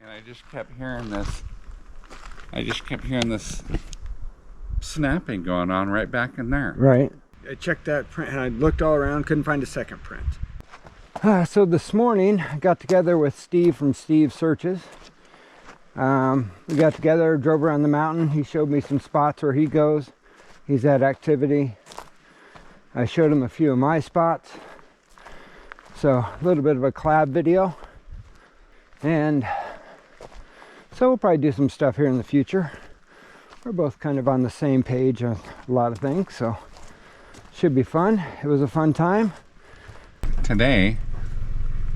and I just kept hearing this snapping going on right back in there. Right. I checked that print and I looked all around, couldn't find a second print. So this morning I got together with Steve from Steve Searches. We got together, drove around the mountain. He showed me some spots where he goes. He's at activity. I showed him a few of my spots. So a little bit of a collab video. And so we'll probably do some stuff here in the future. We're both kind of on the same page on a lot of things, so should be fun. It was a fun time. Today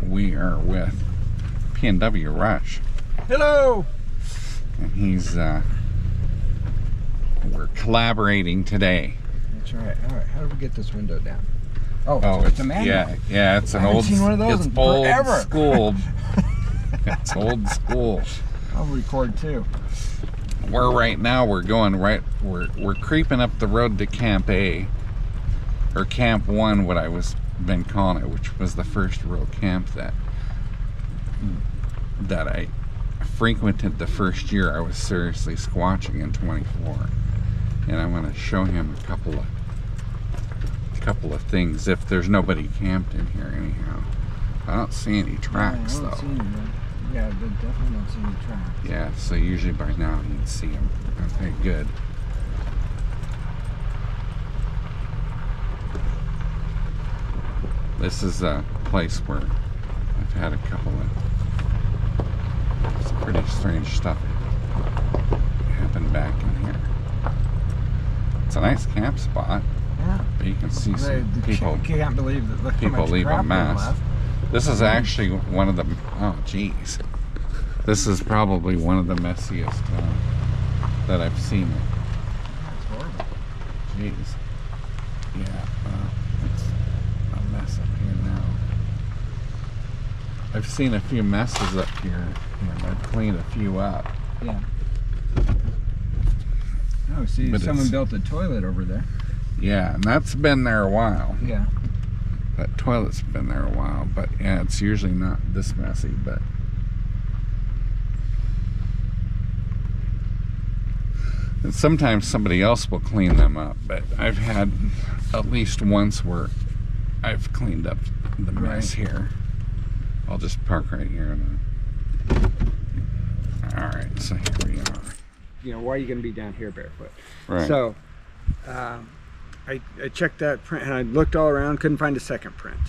we are with PNW Rush. Hello! And he's we're collaborating today. That's right. All right, how do we get this window down? Oh, it's a manual. Yeah, it's an old, seen one of those in old forever. school. It's old school. I'll record too. We're creeping up the road to Camp A, or Camp 1, what I been calling it, which was the first real camp that I frequented the first year I was seriously squatching in 24. And I'm going to show him a couple of things if there's nobody camped in here anyhow. I don't see any tracks though. Yeah, they definitely don't see any tracks. Yeah, so usually by now you'd see them. Okay, good. This is a place where I've had a couple of some pretty strange stuff happen back in here. It's a nice camp spot. Yeah. But you can see some people. Can't believe that. Look people leave a mess. Left. This is actually one of the. Oh, geez. This is probably one of the messiest that I've seen. That's horrible. Jeez. Yeah. It's a mess up here now. I've seen a few messes up here, and I've cleaned a few up. Yeah. Oh, see, but someone built a toilet over there. Yeah, and that's been there a while. Yeah. That toilet's been there a while, but yeah, it's usually not this messy, but and sometimes somebody else will clean them up, but I've had at least once where I've cleaned up the mess here. I'll just park right here. Alright, so here we are. You know, why are you going to be down here barefoot? Right. So, I checked that print and I looked all around, couldn't find a second print.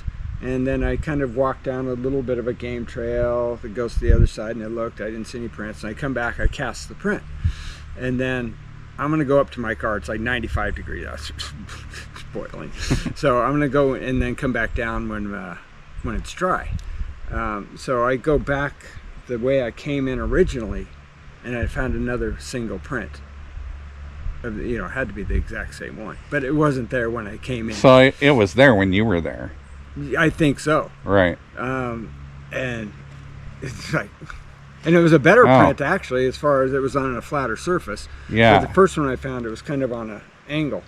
And then I kind of walked down a little bit of a game trail that goes to the other side, and I looked, I didn't see any prints. And I come back, I cast the print. And then I'm going to go up to my car. It's like 95 degrees. That's boiling. So I'm going to go and then come back down when it's dry. So I go back the way I came in originally, and I found another single print. You know, it had to be the exact same one, but it wasn't there when I came in. So it was there when you were there. I think so. Right. And it's like, and it was a better print actually, as far as it was on a flatter surface. Yeah. But the first one I found, it was kind of on an angle,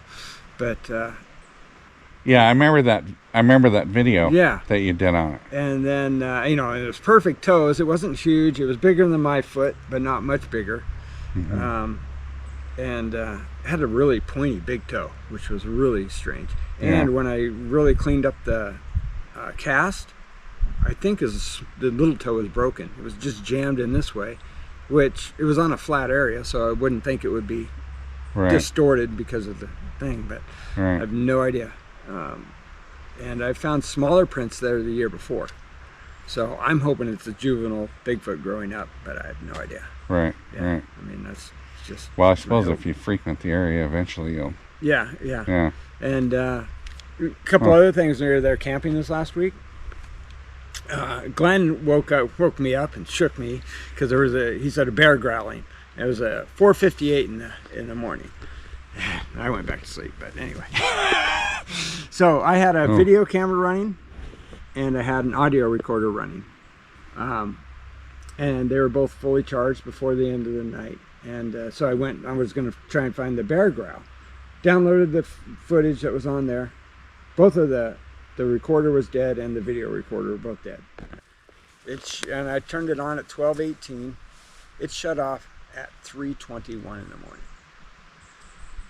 but. Yeah, I remember that video. Yeah. That you did on it. And then you know, it was perfect toes. It wasn't huge. It was bigger than my foot, but not much bigger. Mm-hmm. And had a really pointy big toe, which was really strange. And when I really cleaned up the cast, I think the little toe was broken. It was just jammed in this way, which it was on a flat area, so I wouldn't think it would be distorted because of the thing, but I have no idea. And I found smaller prints there the year before. So I'm hoping it's a juvenile Bigfoot growing up, but I have no idea. Right, right. I mean, that's just... Well, I suppose if you frequent the area, eventually you'll... Yeah. And a couple other things when we were there camping this last week. Glenn woke me up and shook me because there was he said a bear growling. It was a 4:58 in the morning. I went back to sleep, but anyway. So I had a video camera running, and I had an audio recorder running, and they were both fully charged before the end of the night. And so I was going to try and find the bear growl. Downloaded the footage that was on there. Both of the recorder was dead and the video recorder were both dead. And I turned it on at 12:18, It shut off at 3:21 in the morning.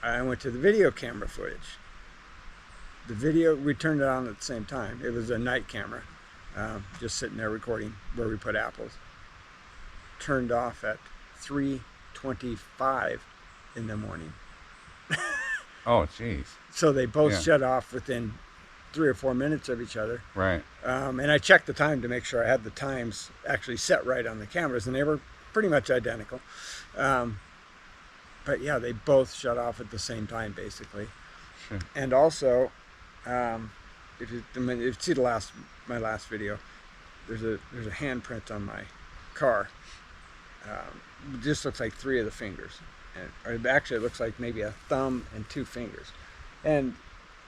I went to the video camera footage. The video, we turned it on at the same time. It was a night camera, just sitting there recording where we put apples. Turned off at 3:25 in the morning. Oh, jeez. So they both shut off within 3 or 4 minutes of each other. Right. And I checked the time to make sure I had the times actually set right on the cameras, and they were pretty much identical. But yeah, they both shut off at the same time, basically. Sure. And also, if you see my last video, there's a handprint on my car. It just looks like 3 of the fingers, or actually it looks like maybe a thumb and 2 fingers. And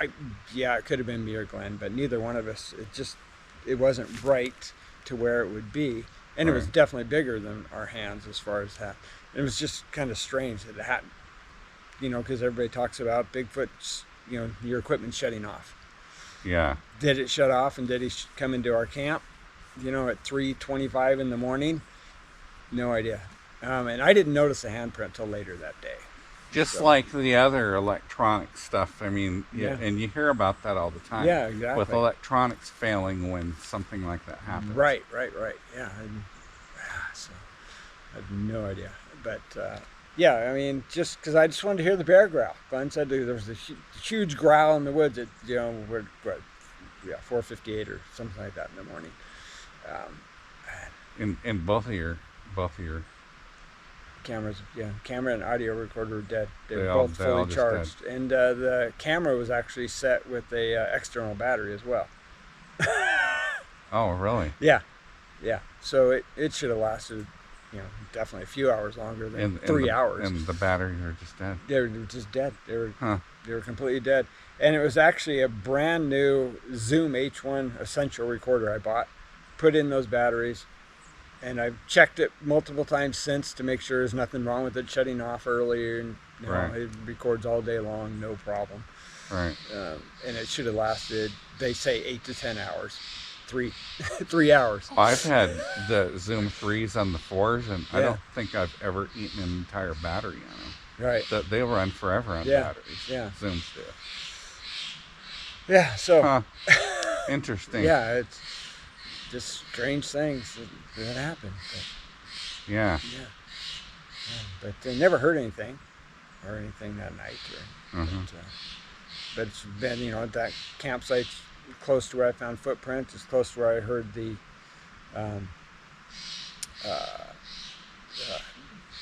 it could have been me or Glenn, but neither one of us. It wasn't right to where it would be, and it was definitely bigger than our hands as far as that. It was just kind of strange that it hadn't, because everybody talks about Bigfoot's, your equipment shutting off. Yeah. Did it shut off, and did he come into our camp, at 3:25 in the morning? No idea. And I didn't notice the handprint till later that day. Just like the other electronic stuff. I mean, and you hear about that all the time. Yeah, exactly. With electronics failing when something like that happens. Right. Yeah. So I have no idea. But, I mean, just because I just wanted to hear the bear growl. Glenn said there was a huge growl in the woods at, 4:58 or something like that in the morning. In both of your cameras, camera and audio recorder were dead. They were all both fully charged, dead. and the camera was actually set with a external battery as well. Oh, really? Yeah. So it should have lasted, definitely a few hours longer than 3 hours. And the batteries are just dead. They were just dead. They were completely dead. And it was actually a brand new Zoom H1 Essential recorder I bought. Put in those batteries. And I've checked it multiple times since to make sure there's nothing wrong with it shutting off earlier. And it records all day long, no problem. Right. And it should have lasted, they say, 8 to 10 hours. 3 hours. Well, I've had the Zoom 3s on the 4s, and I don't think I've ever eaten an entire battery on them. Right. They run forever on batteries. Yeah. Zooms do. Yeah, so. Interesting. Yeah, it's just strange things that happen. But, yeah. But they never heard anything that night. But it's been, at that campsite close to where I found footprints. It's close to where I heard the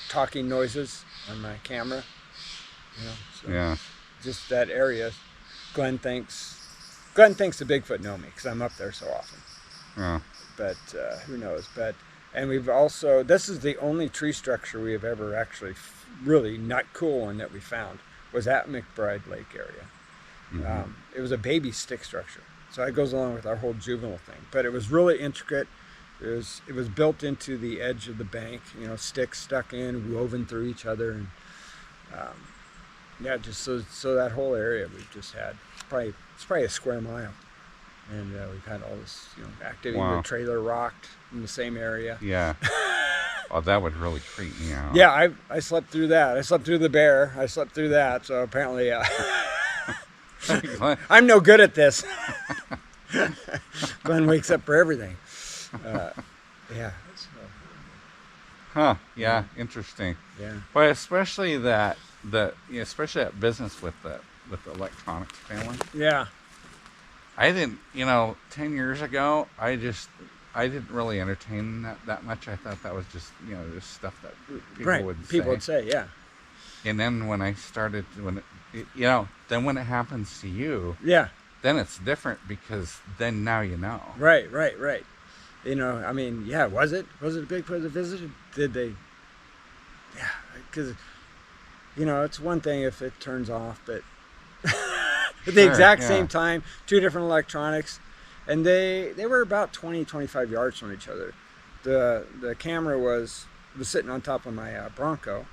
talking noises on my camera. Just that area. Glenn thinks the Bigfoot know me because I'm up there so often. Yeah. But who knows? And we've also, this is the only tree structure we have ever actually really not cool one that we found was at McBride Lake area. Mm-hmm. It was a baby stick structure. So it goes along with our whole juvenile thing. But it was really intricate. It was built into the edge of the bank, sticks stuck in, woven through each other. And just so that whole area we've just had, it's probably a square mile. And we've had all this, activity. Wow. The trailer rocked in the same area. Yeah. Oh, that would really creep me out. Yeah, I slept through that. I slept through the bear. I slept through that. So apparently, I'm no good at this. Glenn wakes up for everything. Yeah. Yeah. Interesting. Yeah. But especially that business with the electronics failing. Yeah. I didn't, 10 years ago, I didn't really entertain that much. I thought that was just, just stuff that people would say. Yeah. And then when I started, then when it happens to you, then it's different because then now you know. Right. I mean, was it a Bigfoot that visited? Did they? Yeah, because, it's one thing if it turns off, but at the exact same time, 2 different electronics, and they were about 20-25 yards from each other. The camera was sitting on top of my Bronco,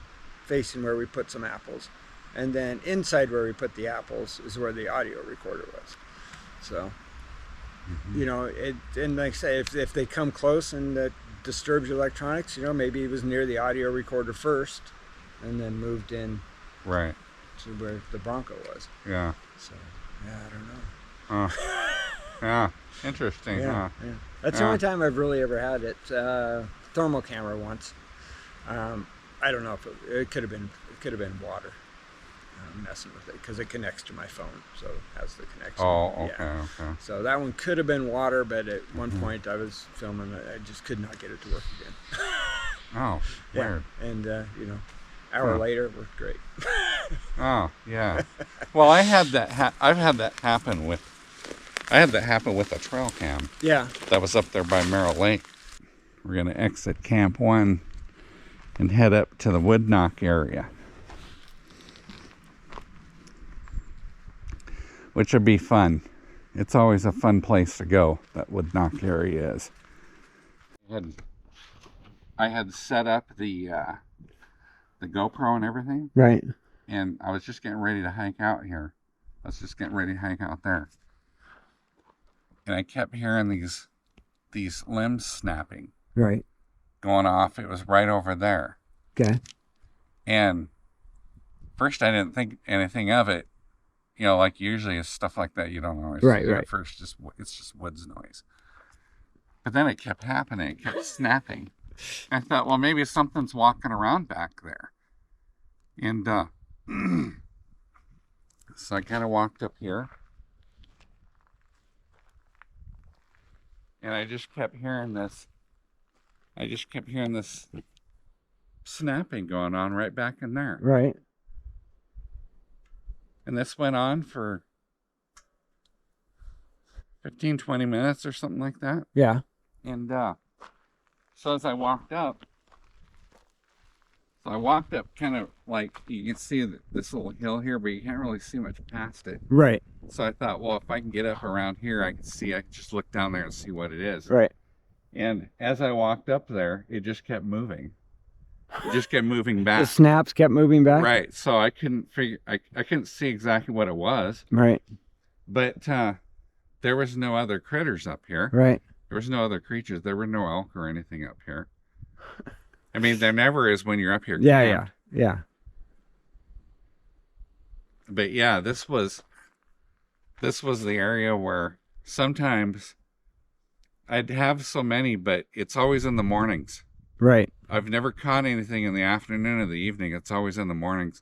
facing where we put some apples, and then inside where we put the apples is where the audio recorder was. So, and like I say, if they come close and disturbs your electronics. You know, maybe he was near the audio recorder first and then moved in right to where the Bronco was. Yeah. So, yeah, I don't know. Yeah, interesting, yeah, huh? Yeah. That's the only time I've really ever had it. Thermal camera once. I don't know if it could have been water. Messing with it because it connects to my phone, so it has the connection. Oh, okay, yeah. okay. So that one could have been water, but at one point I was filming, I just could not get it to work again. Oh, weird. Yeah. And you know, hour later it worked great. Oh, yeah. Well, I had that. I've had that happen with. I had that happen with a trail cam. Yeah. That was up there by McBride Lake. We're gonna exit Camp 1 and head up to the Woodknock area, which would be fun. It's always a fun place to go, that Woodknock area is. I had set up the GoPro and everything. Right. And I was just getting ready to hike out here. I was just getting ready to hike out there. And I kept hearing these limbs snapping. Right. Going off. It was right over there. Okay. And first I didn't think anything of it. You know, like usually it's stuff like that you don't always right. at first. It's just woods noise. But then it kept happening. It kept snapping. I thought, well, maybe something's walking around back there. And so I kind of walked up here. And I just kept hearing this. I just kept hearing this snapping going on right back in there. Right. And this went on for 15, 20 minutes or something like that. Yeah. And so as I walked up, kind of like, you can see this little hill here, but you can't really see much past it. Right. So I thought, well, if I can get up around here, I can just look down there and see what it is. Right. And as I walked up there, it just kept moving. It just kept moving back. The snaps kept moving back? Right. So I couldn't I couldn't see exactly what it was. Right. But there was no other critters up here. Right. There was no other creatures. There were no elk or anything up here. I mean, there never is when you're up here. Yeah, camped. yeah. But yeah, this was the area where sometimes I'd have so many, but it's always in the mornings. Right. I've never caught anything in the afternoon or the evening. It's always in the mornings.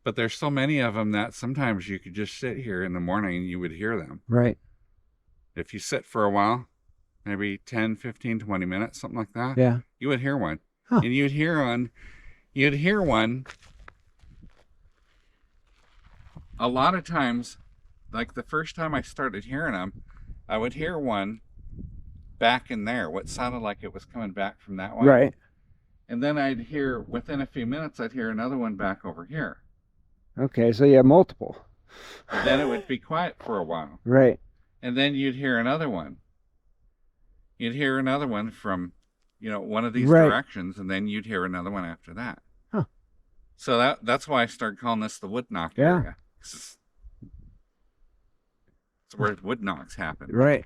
But there's so many of them that sometimes you could just sit here in the morning and you would hear them. Right. If you sit for a while, maybe 10, 15, 20 minutes, something like that. Yeah. You would hear one. Huh. And you'd hear one a lot of times. Like the first time I started hearing them, I would hear one back in there, what sounded like it was coming back from that way. Right. And then I'd hear, within a few minutes, I'd hear another one back over here. Okay, so you have multiple. And then it would be quiet for a while. Right. And then you'd hear another one. You'd hear another one from, one of these directions, and then you'd hear another one after that. Huh. So that's why I started calling this the Woodknock area. It's where woodknocks happen. Right.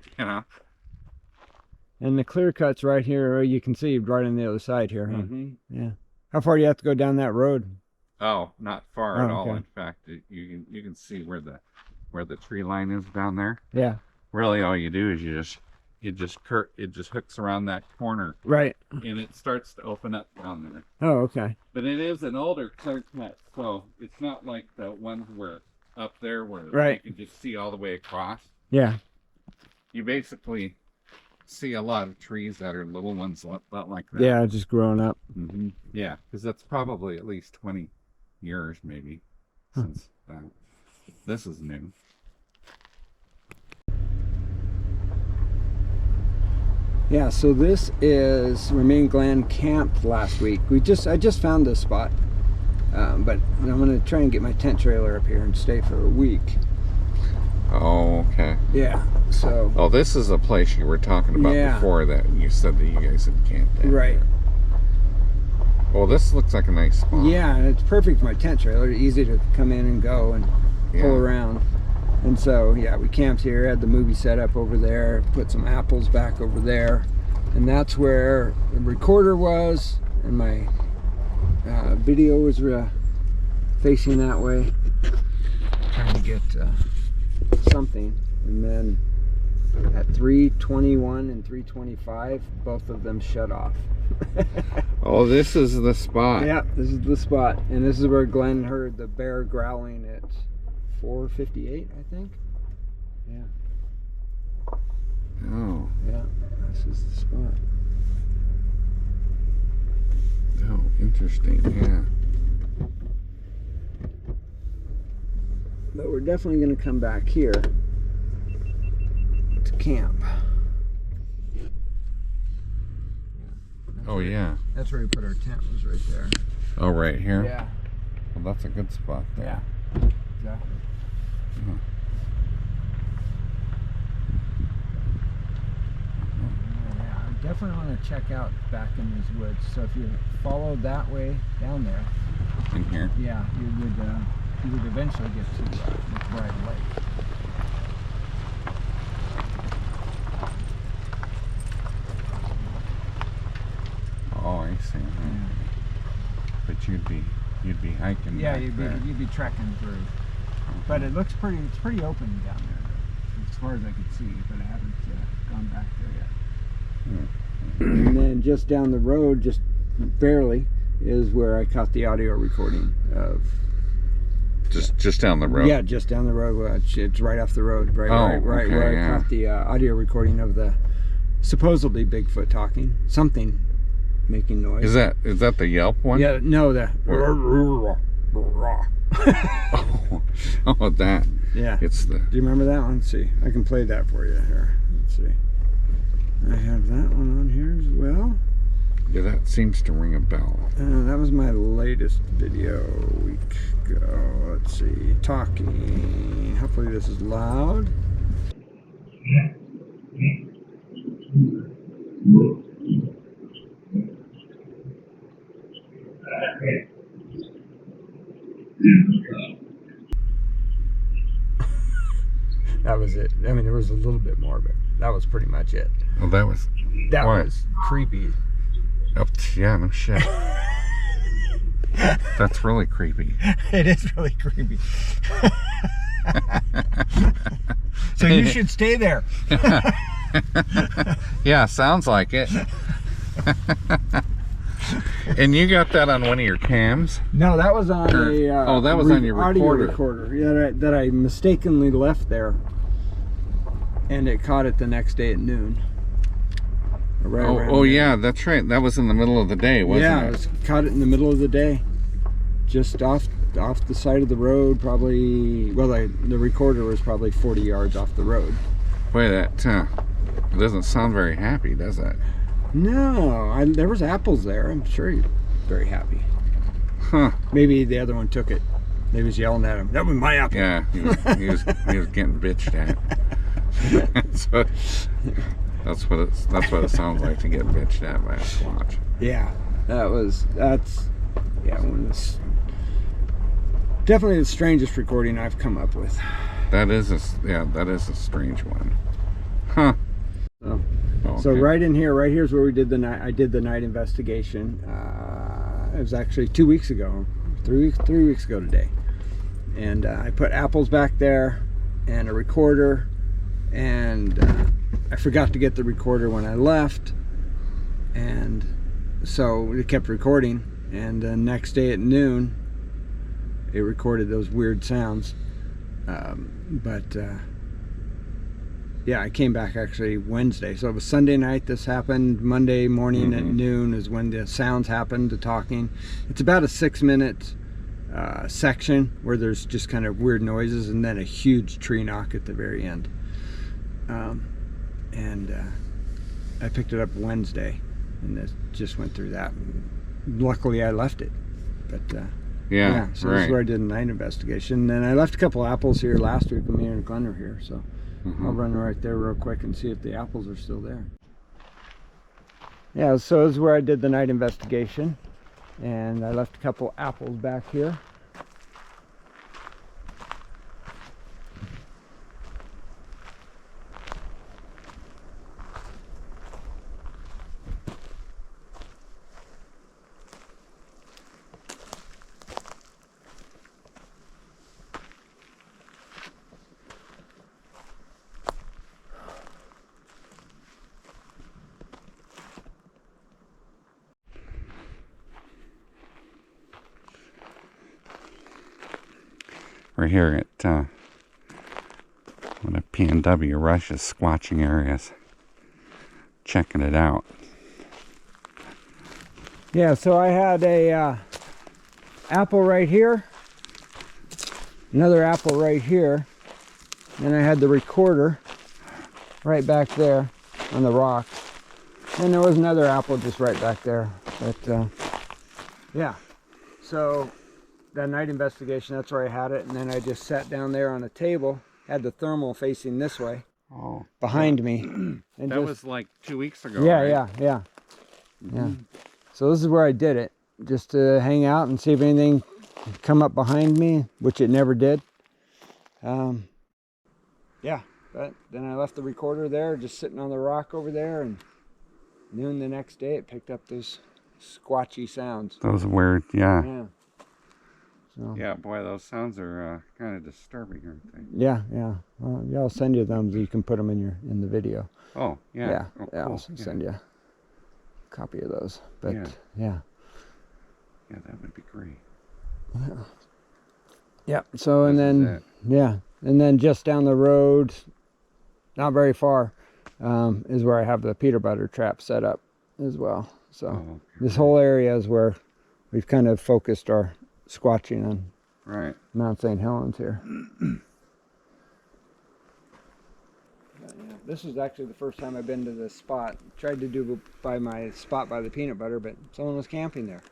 And the clear cut's right here. You can see right on the other side here, huh? Mm-hmm. Yeah. How far do you have to go down that road? Oh, not far at all. Okay. In fact, you can see where the tree line is down there. Yeah. Really, all you do is it just hooks around that corner. Right. And it starts to open up down there. Oh, okay. But it is an older clear cut, so it's not like the ones where up there where you can just see all the way across. Yeah. You basically see a lot of trees that are little ones, not like that. Yeah, just growing up. Mm-hmm. Yeah, because that's probably at least 20 years maybe since that. This is new. Yeah, so this is Remain Glen camped last week. I just found this spot, but I'm gonna try and get my tent trailer up here and stay for a week. Oh, okay. Yeah, so. Oh, this is a place you were talking about before that you said that you guys had camped at. Right. Well, this looks like a nice spot. Yeah, and it's perfect for my tent trailer. Easy to come in and go and pull around. And so, yeah, we camped here, had the movie set up over there, put some apples back over there. and that's where the recorder was, and my video was facing that way, trying to get something. And then at 3:21 and 3:25, both of them shut off. Oh, this is the spot. Yeah, this is the spot, and this is where Glenn heard the bear growling at 4:58, I think. Yeah. Oh. Yeah, this is the spot. Oh, interesting. Yeah. But we're definitely going to come back here to camp. Oh, yeah. That's where we put our tent, was right there. Oh, right here? Yeah. Well, that's a good spot there. Yeah, exactly. Oh. Yeah, I definitely want to check out back in these woods. So if you follow that way down there, In here? yeah, you would eventually get to McBride Lake. Oh, I see. Yeah. But you'd be hiking. Yeah, back there. you'd be trekking through. But it looks it's pretty open down there, as far as I could see. But I haven't gone back there yet. And then just down the road, just barely, is where I caught the audio recording of. Just down the road. Yeah, just down the road. It's right off the road, right okay, where I yeah. caught the audio recording of the supposedly Bigfoot talking, something making noise. Is that the Yelp one? Yeah, no, the. Oh, that. Yeah. It's the. Do you remember that one? Let's see, I can play that for you here. Let's see. I have that one on here as well. Yeah, that seems to ring a bell. That was my latest video a week ago. Let's see, talking. Hopefully this is loud. That was it. I mean, there was a little bit more, but that was pretty much it. Well, that was creepy. Oh, yeah, no shit. That's really creepy. It is really creepy. So you should stay there. Yeah, sounds like it. And you got that on one of your cams? No, that was on that was on your audio recorder. Yeah, that I mistakenly left there, and it caught it the next day at noon. Yeah, that's right. That was in the middle of the day, wasn't it? Yeah, caught it in the middle of the day, just off the side of the road. Probably, well, the recorder was probably 40 yards off the road. Boy, that it doesn't sound very happy, does it? No, there was apples there. I'm sure he's very happy. Huh? Maybe the other one took it. They was yelling at him. That was my apple. Yeah, he was getting bitched at. So, that's what it sounds like to get bitched at by a Squatch. Yeah, that's definitely the strangest recording I've come up with. That is a strange one. Huh. So right in here, right here is where I did the night investigation. It was actually 2 weeks ago, three weeks ago today, and I put apples back there and a recorder, and I forgot to get the recorder when I left, and so it kept recording, and the next day at noon it recorded those weird sounds, yeah, I came back actually Wednesday. So it was Sunday night this happened. Monday morning at noon is when the sounds happened, the talking. It's about a 6-minute section where there's just kind of weird noises and then a huge tree knock at the very end. I picked it up Wednesday and it just went through that. Luckily I left it. But yeah, so this is where I did a night investigation. And I left a couple apples here last week when me and Glenn were here. So I'll run right there real quick and see if the apples are still there. Yeah, so this is where I did the night investigation, and I left a couple apples back here. We're here at one of PNW Rush's squatching areas, checking it out. Yeah, so I had a apple right here, another apple right here, and I had the recorder right back there on the rock. And there was another apple just right back there. But yeah, so that night investigation, that's where I had it. And then I just sat down there on a table, had the thermal facing this way, behind me. And that was like 2 weeks ago. Yeah, right? yeah. So this is where I did it, just to hang out and see if anything come up behind me, which it never did. Yeah, but then I left the recorder there, just sitting on the rock over there, and noon the next day it picked up those squatchy sounds. Those weird, yeah. Yeah. So, Yeah, boy, those sounds are kind of disturbing, aren't they? yeah. Well, yeah, I'll send you them so you can put them in the video. Oh, yeah. Oh, Yeah, cool. I'll send you a copy of those. But yeah. Yeah, that would be great. Yeah. So and then and then just down the road, not very far, is where I have the peanut butter trap set up as well. So this whole area is where we've kind of focused our squatching on Mount Saint Helens here. This is actually the first time I've been to this spot. Tried to do by my spot by the peanut butter, but someone was camping there.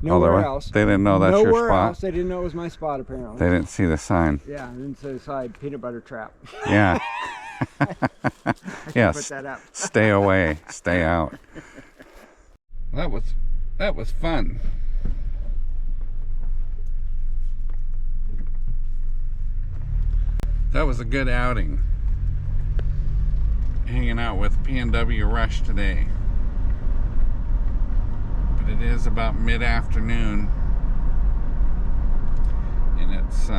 Nowhere else. They didn't know that's your spot? Nowhere else. They didn't know it was my spot, apparently. They didn't see the sign. Yeah, I didn't say the sign, peanut butter trap. Yeah. Put that up. Stay away. Stay out. That was fun. That was a good outing. Hanging out with PNW Rush today. But it is about mid-afternoon. And it's